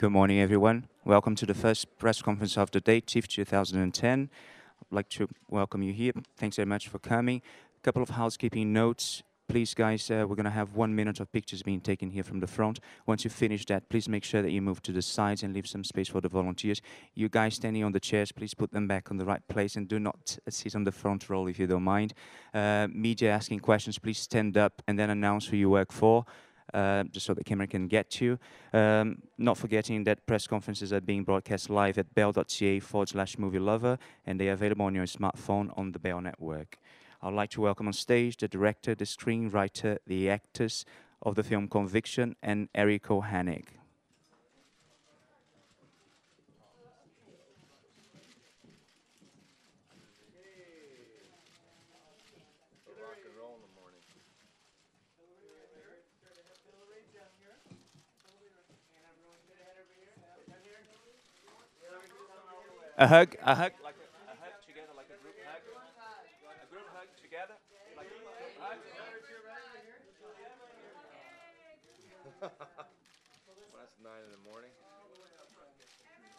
Good morning, everyone. Welcome to the first press conference of the day, TIFF 2010. I'd like to welcome you here. Thanks very much for coming. A couple of housekeeping notes. Please, guys, we're going to have 1 minute of pictures being taken here from the front. Once you finish that, please make sure that you move to the sides and leave some space for the volunteers. You guys standing on the chairs, please put them back on the right place and do not sit on the front row if you don't mind. Media asking questions, please stand up and then announce who you work for. Just so the camera can get you. Not forgetting that press conferences are being broadcast live at bell.ca/movie lover, and they are available on your smartphone on the Bell network. I'd like to welcome on stage the director, the screenwriter, the actors of the film Conviction, and Eric Kohanek. A hug together, like a group hug. A group hug together, like a hug. Well, that's 9 in the morning.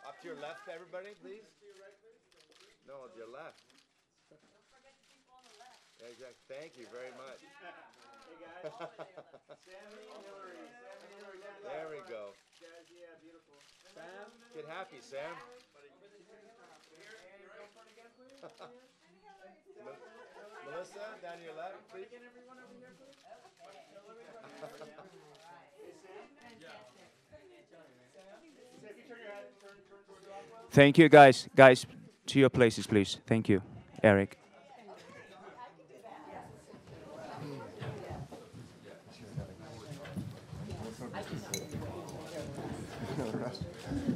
Up to your left, everybody, please. No, to your left. Don't forget the people on the left. Yeah, exactly. Thank you very much. Hey guys. Sammy and Hillary. There we go. Jazzy, yeah, beautiful. Sam, get happy, Sam. Melissa, down to your left, please. Everyone over here, please. Thank you, guys. Guys, to your places, please. Thank you, Eric.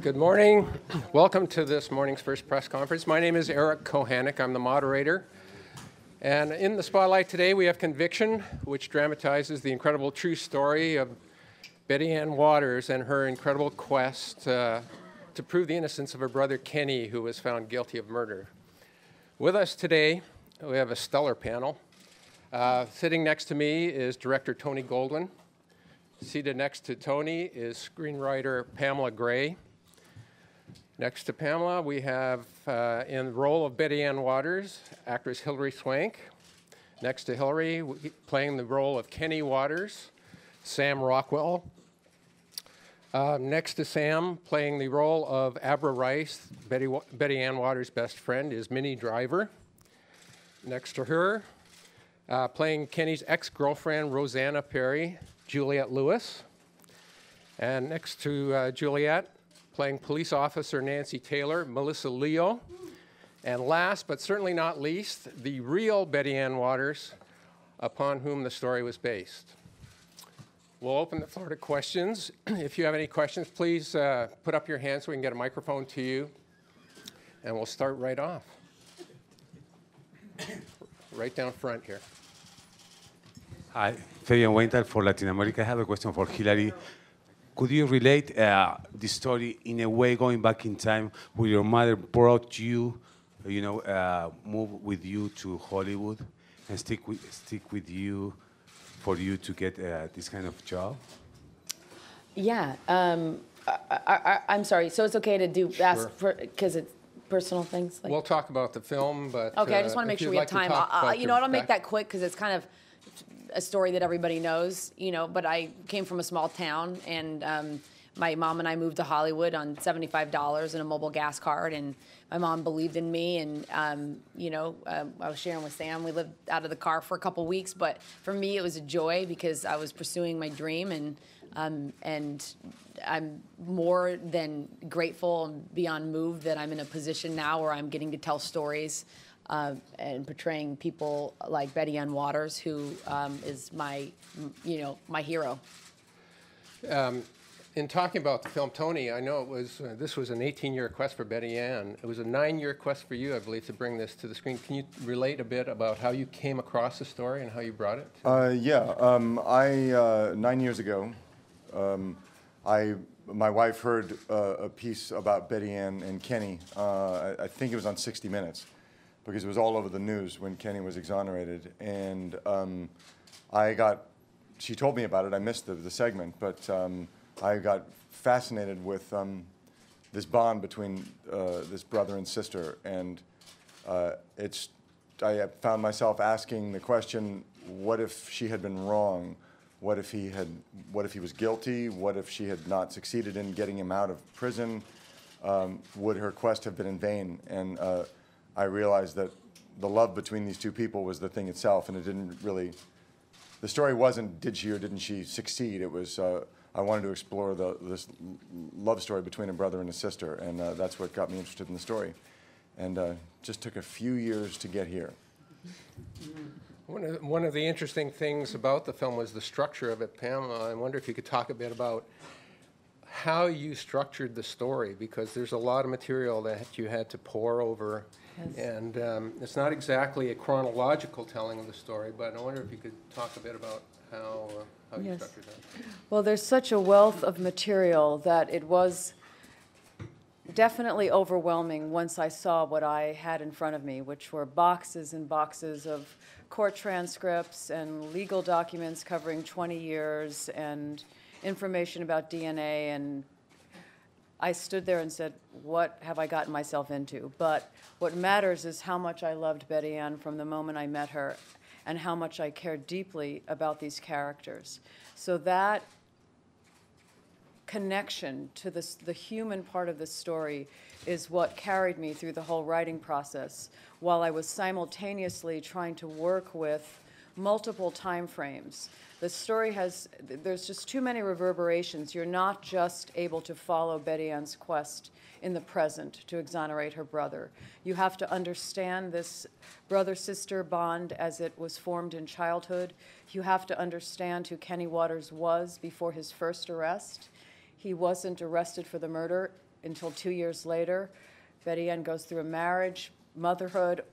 Good morning. Welcome to this morning's first press conference. My name is Eric Kohanek. I'm the moderator. And in the spotlight today, we have Conviction, which dramatizes the incredible true story of Betty Ann Waters and her incredible quest to prove the innocence of her brother Kenny, who was found guilty of murder. With us today, we have a stellar panel. Sitting next to me is director Tony Goldwyn. Seated next to Tony is screenwriter Pamela Gray. Next to Pamela, we have, in the role of Betty Ann Waters, actress Hilary Swank. Next to Hilary, playing the role of Kenny Waters, Sam Rockwell. Next to Sam, playing the role of Abra Rice, Betty Ann Waters' best friend, is Minnie Driver. Next to her, playing Kenny's ex-girlfriend, Rosanna Perry, Juliette Lewis. And next to Juliette, playing police officer Nancy Taylor, Melissa Leo. And last, but certainly not least, the real Betty Ann Waters, upon whom the story was based. We'll open the floor to questions. If you have any questions, please put up your hand so we can get a microphone to you. And we'll start right off. Right down front here. Hi, Fabian Weinthal for Latin America. I have a question for Hilary. Could you relate the story in a way going back in time where your mother brought you, move with you to Hollywood and stick with you for you to get this kind of job? Yeah. I'm sorry. So it's okay to ask for, because it's personal things? Like? We'll talk about the film, but... Okay, I just want to make sure we have time. You know what, I'll make that quick because it's kind of a story that everybody knows, but I came from a small town, and my mom and I moved to Hollywood on $75 and a mobile gas card, and my mom believed in me, and I was sharing with Sam. We lived out of the car for a couple weeks, but for me it was a joy because I was pursuing my dream, and I'm more than grateful and beyond moved that I'm in a position now where I'm getting to tell stories and portraying people like Betty Ann Waters, who is my hero. In talking about the film, Tony, I know this was an 18-year quest for Betty Ann. It was a 9-year quest for you, I believe, to bring this to the screen. Can you relate a bit about how you came across the story and how you brought it? 9 years ago, my wife heard a piece about Betty Ann and Kenny. I think it was on 60 Minutes, because it was all over the news when Kenny was exonerated. And she told me about it. I missed the segment, but I got fascinated with this bond between this brother and sister, and I found myself asking the question, what if she had been wrong? What if he was guilty? What if she had not succeeded in getting him out of prison? Would her quest have been in vain? And I realized that the love between these two people was the thing itself, and it didn't really, the story wasn't did she or didn't she succeed. It was I wanted to explore this love story between a brother and a sister, and that's what got me interested in the story. And just took a few years to get here. One of the interesting things about the film was the structure of it, Pamela. I wonder if you could talk a bit about how you structured the story, because there's a lot of material that you had to pore over. Yes. And it's not exactly a chronological telling of the story, but I wonder if you could talk a bit about how you structured that. Well, there's such a wealth of material that it was definitely overwhelming once I saw what I had in front of me, which were boxes and boxes of court transcripts and legal documents covering 20 years and information about DNA. And I stood there and said, what have I gotten myself into? But what matters is how much I loved Betty Ann from the moment I met her and how much I cared deeply about these characters. So that connection to the human part of the story is what carried me through the whole writing process, while I was simultaneously trying to work with multiple time frames. The story there's just too many reverberations. You're not just able to follow Betty Ann's quest in the present to exonerate her brother. You have to understand this brother-sister bond as it was formed in childhood. You have to understand who Kenny Waters was before his first arrest. He wasn't arrested for the murder until 2 years later. Betty Ann goes through a marriage, motherhood,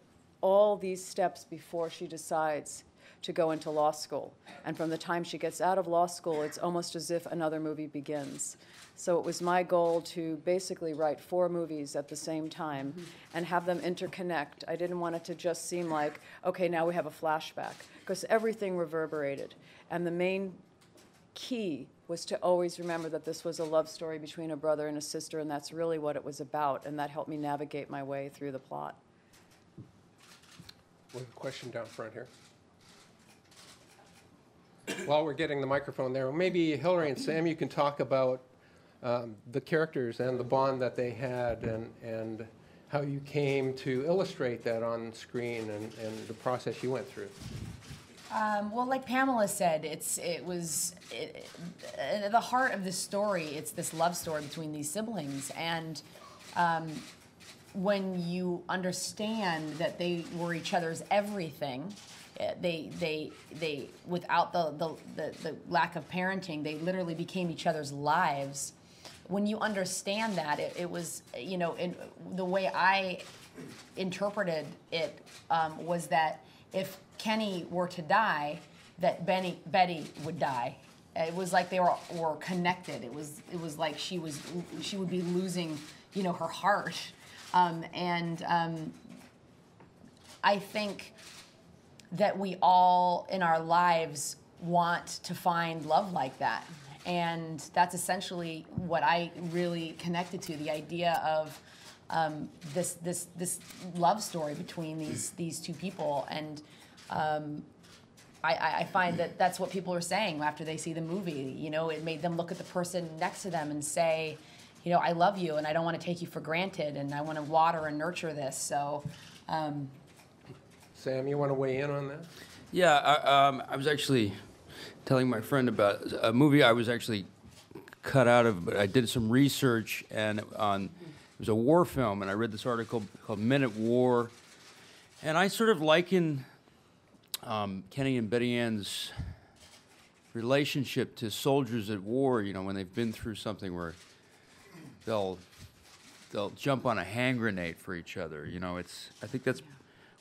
all these steps before she decides to go into law school. And from the time she gets out of law school, it's almost as if another movie begins. So it was my goal to basically write 4 movies at the same time and have them interconnect. I didn't want it to just seem like, okay, now we have a flashback, because everything reverberated. And the main key was to always remember that this was a love story between a brother and a sister, and that's really what it was about, and that helped me navigate my way through the plot. We have a question down front here. While we're getting the microphone there, maybe Hillary and Sam, you can talk about the characters and the bond that they had, and how you came to illustrate that on screen, and the process you went through. Well, like Pamela said, the heart of this story, it's this love story between these siblings. And when you understand that they were each other's everything, they without the lack of parenting, they literally became each other's lives. When you understand that, it was, in the way I interpreted it was that if Kenny were to die, that Betty would die. It was like they were connected. It was like she would be losing, her heart. I think that we all in our lives want to find love like that. And that's essentially what I really connected to, the idea of this love story between these two people. And I find that that's what people are saying after they see the movie. It made them look at the person next to them and say, I love you, and I don't want to take you for granted, and I want to water and nurture this. So, Sam, you want to weigh in on that? Yeah, I was actually telling my friend about a movie I was actually cut out of, but I did some research, and it was a war film, and I read this article called Men at War, and I sort of liken Kenny and Betty Ann's relationship to soldiers at war, when they've been through something where they'll jump on a hand grenade for each other. I think that's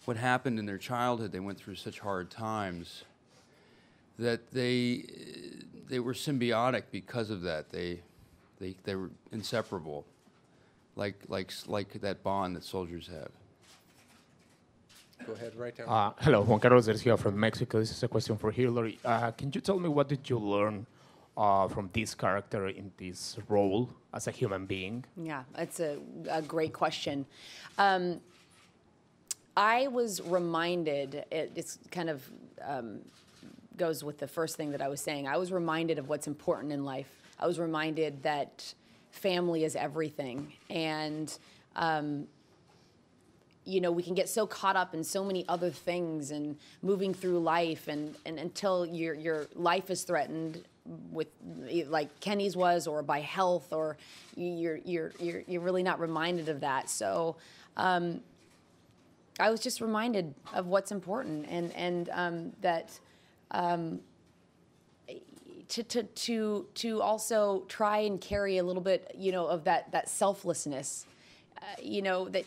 what happened in their childhood. They went through such hard times that they were symbiotic because of that. They were inseparable, like that bond that soldiers have. Go ahead, right down. Hello, Juan Carlos Garcia from Mexico. This is a question for Hillary. Can you tell me what did you learn from this character in this role as a human being? Yeah, it's a great question. I was reminded, it's kind of goes with the first thing that I was saying. I was reminded of what's important in life. I was reminded that family is everything. And, you know, we can get so caught up in so many other things and moving through life, and until your life is threatened with, like Kenny's was, or by health, or you're really not reminded of that. So I was just reminded of what's important, and that to also try and carry a little bit, you know, of that selflessness. You know, that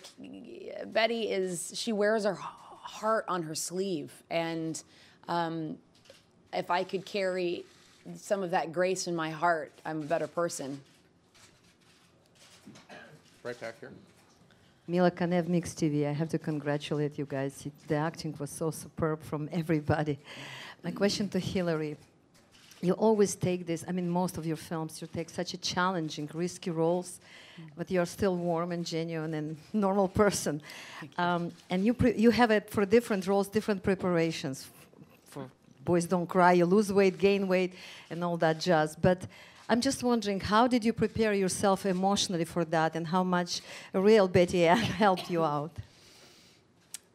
Betty she wears her heart on her sleeve, and if I could carry some of that grace in my heart, I'm a better person. Right back here. Mila Kanev, Mix TV. I have to congratulate you guys. The acting was so superb from everybody. My question to Hillary. You always take this, I mean, most of your films, you take such a challenging, risky roles, but you're still warm and genuine and normal person. And you have it for different roles, different preparations. For Boys Don't Cry, you lose weight, gain weight, and all that jazz. But I'm just wondering, how did you prepare yourself emotionally for that, and how much a real Betty Ann helped you out?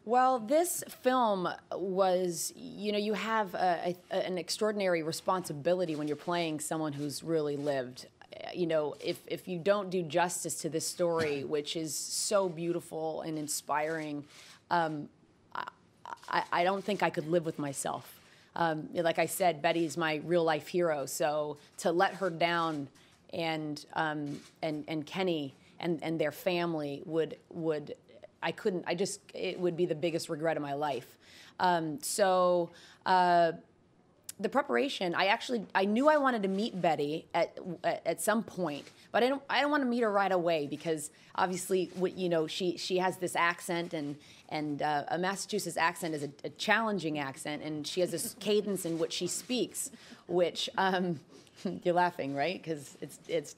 Well, this film was, you know, you have an extraordinary responsibility when you're playing someone who's really lived. You know, if you don't do justice to this story, which is so beautiful and inspiring, I don't think I could live with myself. Like I said, Betty's my real life hero. So to let her down, and Kenny and their family would it would be the biggest regret of my life. The preparation, I knew I wanted to meet Betty at some point, but I don't want to meet her right away, because obviously, you know, she has this accent, and a Massachusetts accent is a challenging accent, and she has this cadence in which she speaks, which you're laughing, right? Because it's